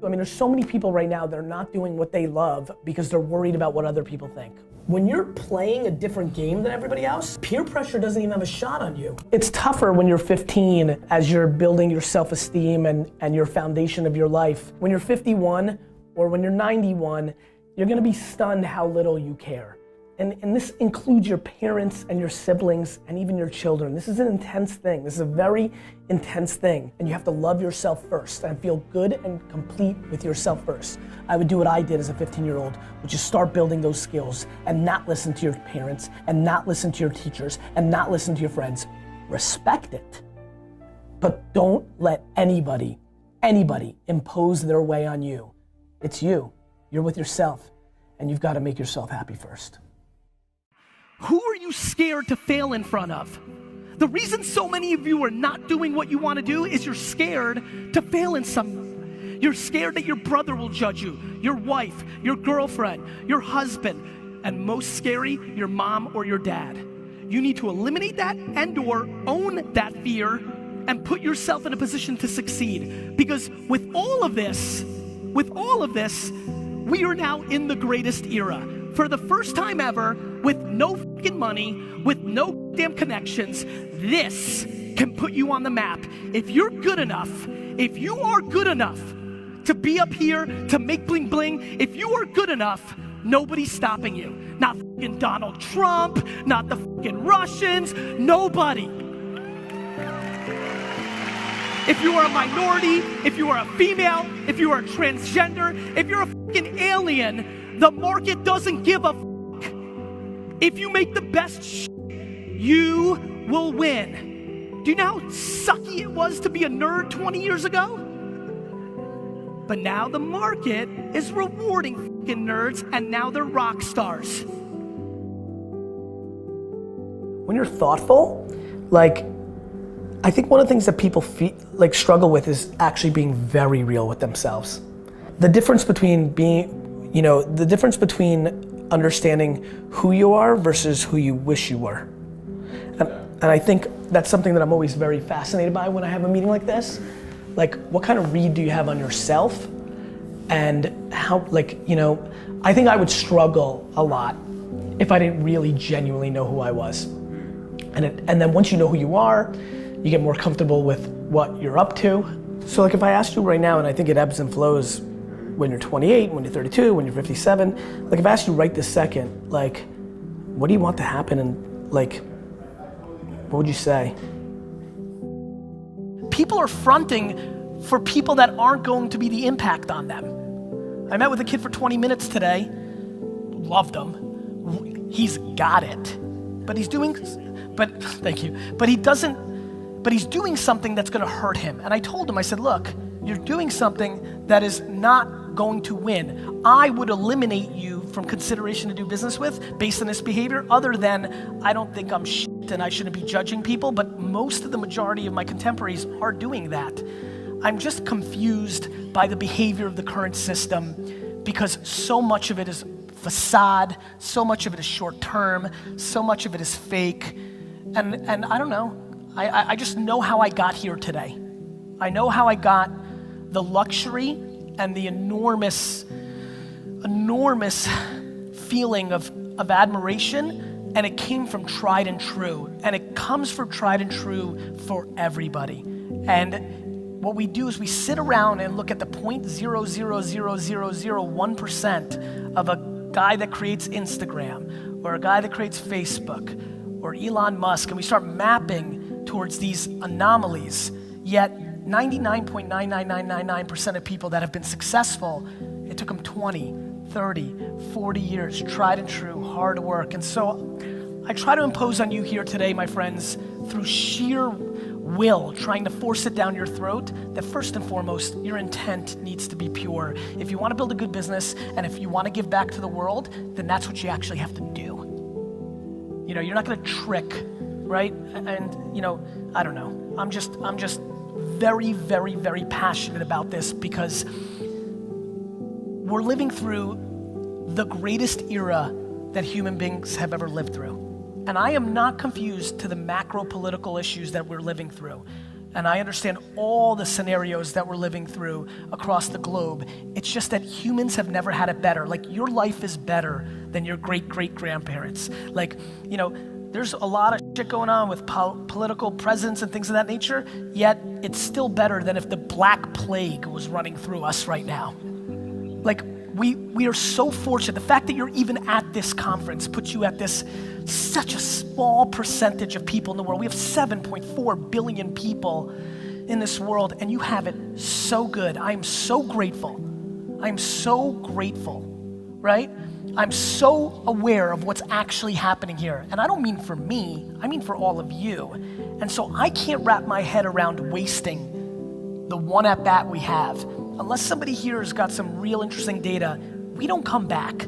I mean, there's so many people right now that are not doing what they love because they're worried about what other people think. When you're playing a different game than everybody else, peer pressure doesn't even have a shot on you. It's tougher when you're 15 as you're building your self-esteem and your foundation of your life. When you're 51 or when you're 91, you're gonna be stunned how little you care. And this includes your parents and your siblings and even your children. This is an intense thing. This is a very intense thing. And you have to love yourself first and feel good and complete with yourself first. I would do what I did as a 15-year-old, which is start building those skills and not listen to your parents and not listen to your teachers and not listen to your friends. Respect it, but don't let anybody impose their way on you. It's you, you're with yourself, and you've got to make yourself happy first. Who are you scared to fail in front of? The reason so many of you are not doing what you want to do is you're scared to fail in something. You're scared that your brother will judge you, your wife, your girlfriend, your husband, and most scary, your mom or your dad. You need to eliminate that and/or own that fear and put yourself in a position to succeed. Because with all of this, we are now in the greatest era. For the first time ever, with no fucking money, with no damn connections, this can put you on the map. If you're good enough, if you are good enough to be up here, to make bling bling, if you are good enough, nobody's stopping you. Not fucking Donald Trump, not the fucking Russians, nobody. If you are a minority, if you are a female, if you are a transgender, if you're a fucking alien, the market doesn't give a fuck. If you make the best shit, you will win. Do you know how sucky it was to be a nerd 20 years ago? But now the market is rewarding fucking nerds, and now they're rock stars. When you're thoughtful, like, I think one of the things that people struggle with is actually being very real with themselves. The difference between the difference between understanding who you are versus who you wish you were. And I think that's something that I'm always very fascinated by when I have a meeting like this. Like, what kind of read do you have on yourself? And how, I think I would struggle a lot if I didn't really genuinely know who I was. And then once you know who you are, you get more comfortable with what you're up to. So if I asked you right now, and I think it ebbs and flows when you're 28, when you're 32, when you're 57, if I asked you right this second, what do you want to happen, and what would you say? People are fronting for people that aren't going to be the impact on them. I met with a kid for 20 minutes today, loved him. He's got it, but he's doing something that's gonna hurt him. And I told him, I said, look, you're doing something that is not going to win. I would eliminate you from consideration to do business with based on this behavior, other than I don't think I'm shit and I shouldn't be judging people, but most of the majority of my contemporaries are doing that. I'm just confused by the behavior of the current system because so much of it is facade, so much of it is short term, so much of it is fake, and I don't know. I just know how I got here today. I know how I got the luxury and the enormous feeling of admiration, and it came from tried and true, and it comes from tried and true for everybody. And what we do is we sit around and look at the 0.0000001% of a guy that creates Instagram, or a guy that creates Facebook, or Elon Musk, and we start mapping towards these anomalies. Yet 99.99999% of people that have been successful, it took them 20, 30, 40 years, tried and true, hard work. And so I try to impose on you here today, my friends, through sheer will, trying to force it down your throat, that first and foremost, your intent needs to be pure. If you want to build a good business, and if you want to give back to the world, then that's what you actually have to do. You're not gonna trick, right? And I don't know. I'm just very, very, very passionate about this because we're living through the greatest era that human beings have ever lived through. And I am not confused to the macro political issues that we're living through. And I understand all the scenarios that we're living through across the globe. It's just that humans have never had it better. Like, your life is better than your great-great-grandparents. Like, you know, there's a lot of shit going on with political presidents and things of that nature, yet it's still better than if the Black Plague was running through us right now. Like, we are so fortunate. The fact that you're even at this conference puts you at this, such a small percentage of people in the world. We have 7.4 billion people in this world, and you have it so good. I am so grateful. I am so grateful, right? I'm so aware of what's actually happening here. And I don't mean for me, I mean for all of you. And so I can't wrap my head around wasting the one at bat we have. Unless somebody here has got some real interesting data, we don't come back.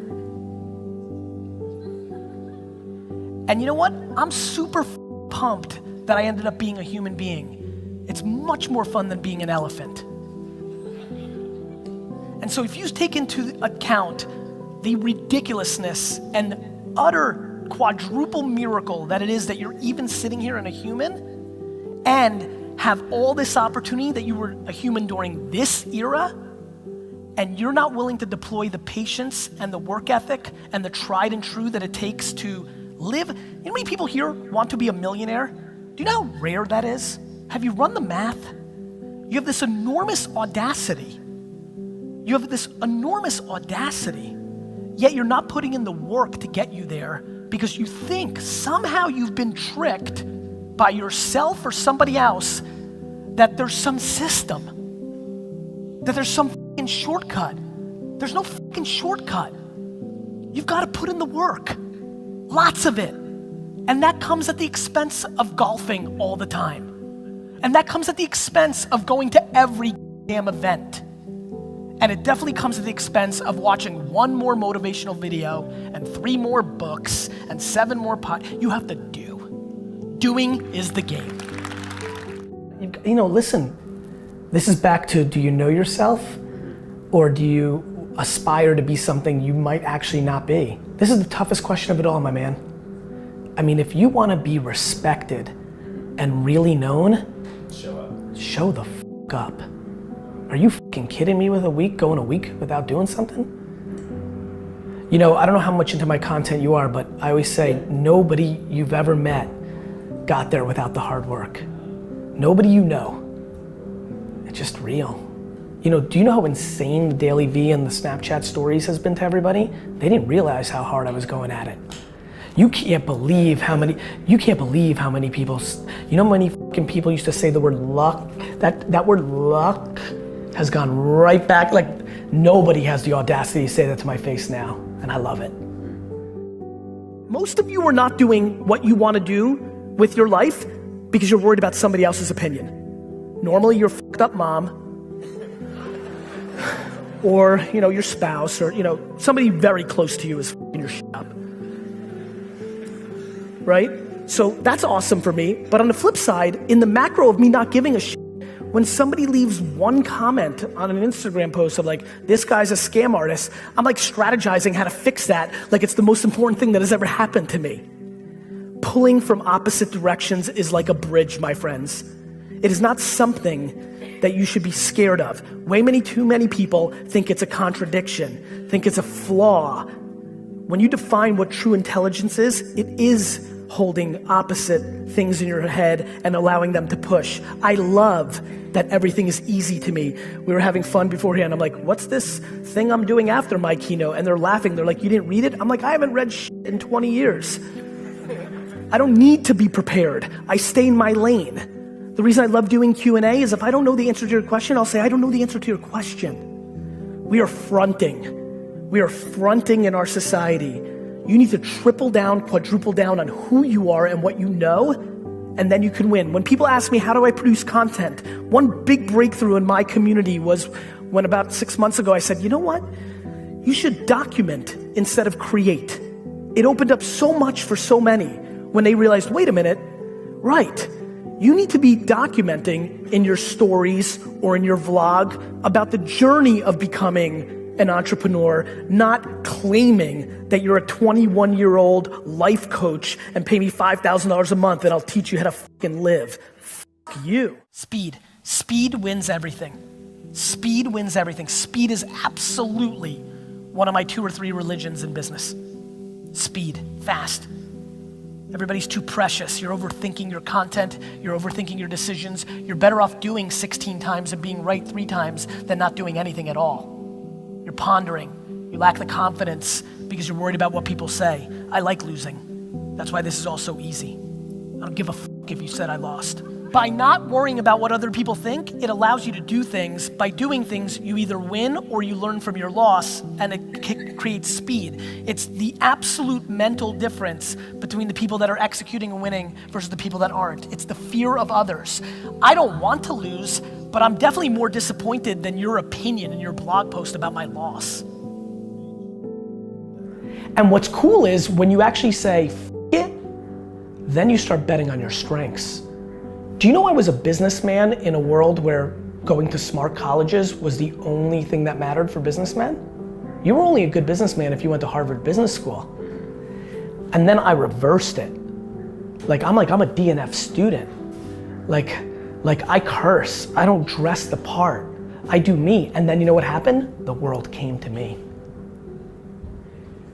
And you know what? I'm super pumped that I ended up being a human being. It's much more fun than being an elephant. And so if you take into account the ridiculousness and utter quadruple miracle that it is that you're even sitting here in a human and have all this opportunity that you were a human during this era, and you're not willing to deploy the patience and the work ethic and the tried and true that it takes to live. You know how many people here want to be a millionaire? Do you know how rare that is? Have you run the math? You have this enormous audacity. You have this enormous audacity, yet you're not putting in the work to get you there because you think somehow you've been tricked by yourself or somebody else that there's some system, that there's some fucking shortcut. There's no fucking shortcut. You've got to put in the work, lots of it. And that comes at the expense of golfing all the time. And that comes at the expense of going to every damn event. And it definitely comes at the expense of watching one more motivational video and 3 more books and 7 more You have to do. Doing is the game. You know, listen, this is back to, do you know yourself? Or do you aspire to be something you might actually not be? This is the toughest question of it all, my man. I mean, if you want to be respected and really known, show the fuck up. Are you fucking kidding me with going a week without doing something? You know, I don't know how much into my content you are, but I always say nobody you've ever met got there without the hard work. Nobody you know. It's just real. You know, do you know how insane the Daily V and the Snapchat stories has been to everybody? They didn't realize how hard I was going at it. You can't believe how many people, you know how many fucking people used to say the word luck? That word luck has gone right back. Like, nobody has the audacity to say that to my face now, and I love it. Most of you are not doing what you want to do with your life because you're worried about somebody else's opinion. Normally, your fucked up mom, or you know, your spouse, or you know, somebody very close to you is fucking your shit up. Right? So that's awesome for me. But on the flip side, in the macro of me not giving a shit, when somebody leaves one comment on an Instagram post of like, this guy's a scam artist, I'm like strategizing how to fix that like it's the most important thing that has ever happened to me. Pulling from opposite directions is like a bridge, my friends. It is not something that you should be scared of. Too many people think it's a contradiction, think it's a flaw. When you define what true intelligence is, it is holding opposite things in your head and allowing them to push. I love that everything is easy to me. We were having fun beforehand. I'm like, what's this thing I'm doing after my keynote? And they're laughing. They're like, you didn't read it? I'm like, I haven't read shit in 20 years. I don't need to be prepared. I stay in my lane. The reason I love doing Q&A is if I don't know the answer to your question, I'll say, I don't know the answer to your question. We are fronting. We are fronting in our society. You need to triple down, quadruple down on who you are and what you know, and then you can win. When people ask me, how do I produce content? One big breakthrough in my community was when about 6 months ago, I said, you know what? You should document instead of create. It opened up so much for so many when they realized, wait a minute, right. You need to be documenting in your stories or in your vlog about the journey of becoming an entrepreneur, not claiming that you're a 21-year-old life coach and pay me $5,000 a month and I'll teach you how to fucking live. Fuck you. Speed. Speed wins everything. Speed wins everything. Speed is absolutely one of my 2 or 3 religions in business. Speed, fast. Everybody's too precious. You're overthinking your content. You're overthinking your decisions. You're better off doing 16 times and being right 3 times than not doing anything at all. You're pondering. You lack the confidence because you're worried about what people say. I like losing. That's why this is all so easy. I don't give a fuck if you said I lost. By not worrying about what other people think, it allows you to do things. By doing things, you either win or you learn from your loss, and it creates speed. It's the absolute mental difference between the people that are executing and winning versus the people that aren't. It's the fear of others. I don't want to lose, but I'm definitely more disappointed than your opinion in your blog post about my loss. And what's cool is when you actually say, F it, then you start betting on your strengths. Do you know I was a businessman in a world where going to smart colleges was the only thing that mattered for businessmen? You were only a good businessman if you went to Harvard Business School. And then I reversed it. I'm a DNF student. Like I curse, I don't dress the part. I do me, and then you know what happened? The world came to me.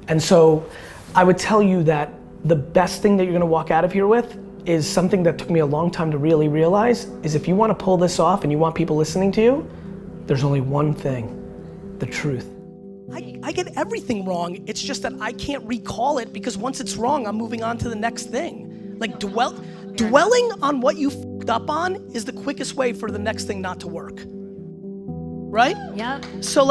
And so I would tell you that the best thing that you're gonna walk out of here with is something that took me a long time to really realize, is if you wanna pull this off and you want people listening to you, there's only one thing, the truth. I get everything wrong. It's just that I can't recall it because once it's wrong, I'm moving on to the next thing. Like dwelling on what you fucked up on is the quickest way for the next thing not to work. Right? Yep. So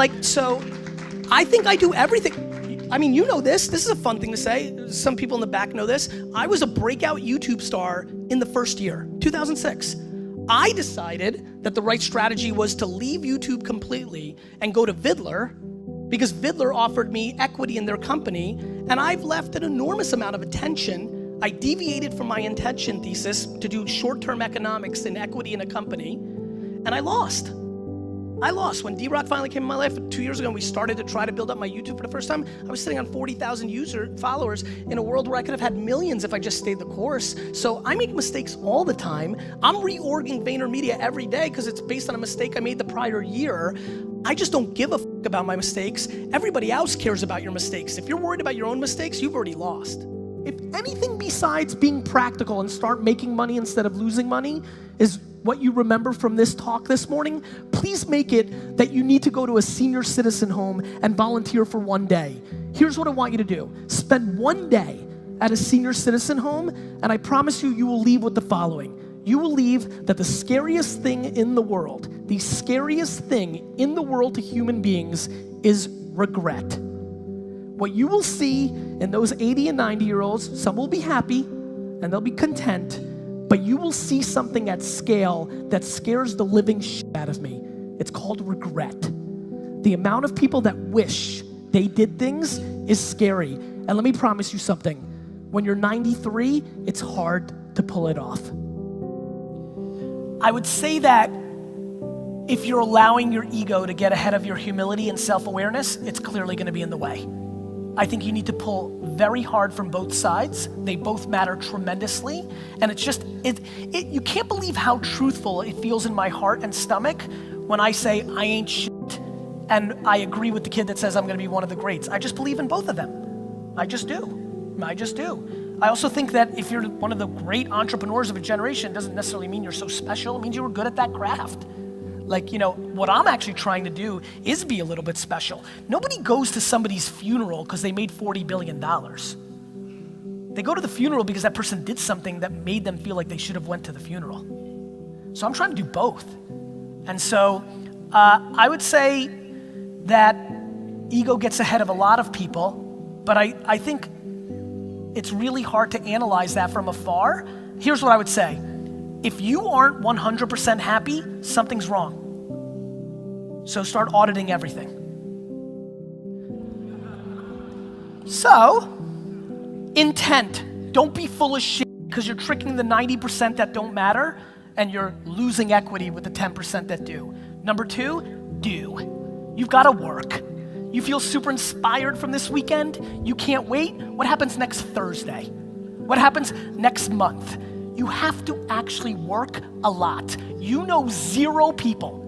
I think I do everything. I mean, you know this is a fun thing to say. Some people in the back know this. I was a breakout YouTube star in the first year, 2006. I decided that the right strategy was to leave YouTube completely and go to Vidler because Vidler offered me equity in their company, and I've left an enormous amount of attention. I deviated from my intention thesis to do short-term economics and equity in a company, and I lost. When D-Rock finally came in my life 2 years ago and we started to try to build up my YouTube for the first time, I was sitting on 40,000 followers in a world where I could have had millions if I just stayed the course. So I make mistakes all the time. I'm reorging VaynerMedia every day because it's based on a mistake I made the prior year. I just don't give a fuck about my mistakes. Everybody else cares about your mistakes. If you're worried about your own mistakes, you've already lost. If anything besides being practical and start making money instead of losing money is what you remember from this talk this morning, please make it that you need to go to a senior citizen home and volunteer for 1 day. Here's what I want you to do. Spend 1 day at a senior citizen home, and I promise you, you will leave with the following. You will leave that the scariest thing in the world to human beings is regret. What you will see in those 80 and 90-year-olds, some will be happy and they'll be content, but you will see something at scale that scares the living shit out of me. It's called regret. The amount of people that wish they did things is scary. And let me promise you something. When you're 93, it's hard to pull it off. I would say that if you're allowing your ego to get ahead of your humility and self-awareness, it's clearly gonna be in the way. I think you need to pull very hard from both sides. They both matter tremendously. And it's just, you can't believe how truthful it feels in my heart and stomach when I say I ain't shit. And I agree with the kid that says I'm gonna be one of the greats. I just believe in both of them. I just do. I also think that if you're one of the great entrepreneurs of a generation, it doesn't necessarily mean you're so special. It means you were good at that craft. What I'm actually trying to do is be a little bit special. Nobody goes to somebody's funeral because they made $40 billion. They go to the funeral because that person did something that made them feel like they should have went to the funeral. So I'm trying to do both. And so I would say that ego gets ahead of a lot of people, but I think it's really hard to analyze that from afar. Here's what I would say. If you aren't 100% happy, something's wrong. So start auditing everything. So, intent. Don't be full of shit because you're tricking the 90% that don't matter and you're losing equity with the 10% that do. Number 2, do. You've got to work. You feel super inspired from this weekend? You can't wait? What happens next Thursday? What happens next month? You have to actually work a lot. You know zero people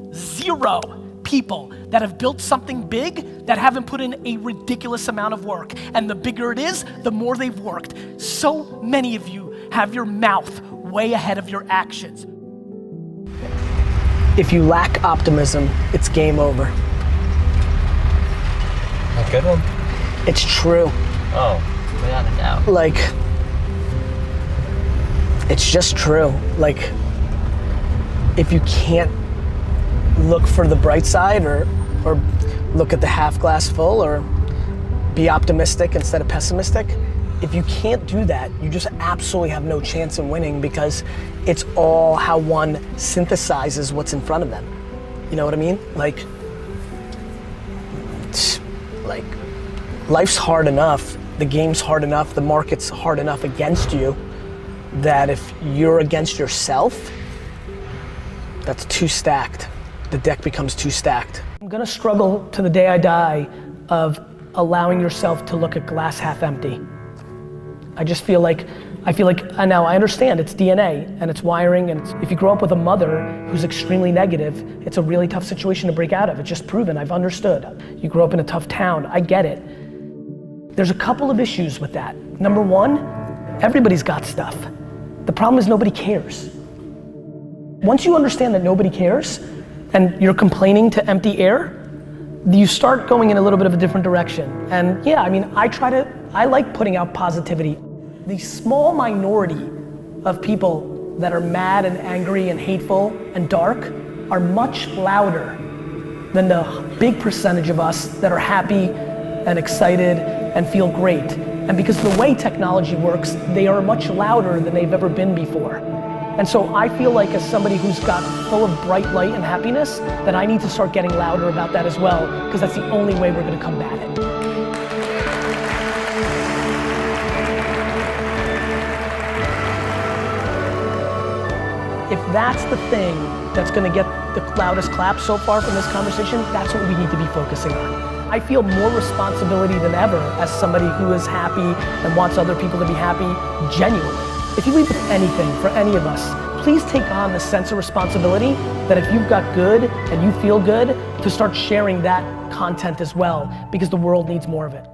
that have built something big that haven't put in a ridiculous amount of work. And the bigger it is, the more they've worked. So many of you have your mouth way ahead of your actions. If you lack optimism, it's game over. A good one? It's true. Oh, without a doubt. Like, it's just true. Like, if you can't look for the bright side or look at the half glass full or be optimistic instead of pessimistic, if you can't do that, you just absolutely have no chance in winning, because it's all how one synthesizes what's in front of them. You know what I mean? Like, life's hard enough, the game's hard enough, the market's hard enough against you, that if you're against yourself, that's too stacked. The deck becomes too stacked. I'm gonna struggle to the day I die of allowing yourself to look at glass half empty. I feel like, now I understand it's DNA and it's wiring, and if you grow up with a mother who's extremely negative, it's a really tough situation to break out of. It's just proven, I've understood. You grow up in a tough town, I get it. There's a couple of issues with that. Number one, everybody's got stuff. The problem is nobody cares. Once you understand that nobody cares, and you're complaining to empty air, you start going in a little bit of a different direction. And yeah, I mean, I like putting out positivity. The small minority of people that are mad and angry and hateful and dark are much louder than the big percentage of us that are happy and excited and feel great. And because of the way technology works, they are much louder than they've ever been before. And so I feel like, as somebody who's got full of bright light and happiness, that I need to start getting louder about that as well, because that's the only way we're gonna combat it. If that's the thing that's gonna get the loudest clap so far from this conversation, that's what we need to be focusing on. I feel more responsibility than ever as somebody who is happy and wants other people to be happy, genuinely. If you leave with anything for any of us, please take on the sense of responsibility that if you've got good and you feel good, to start sharing that content as well, because the world needs more of it.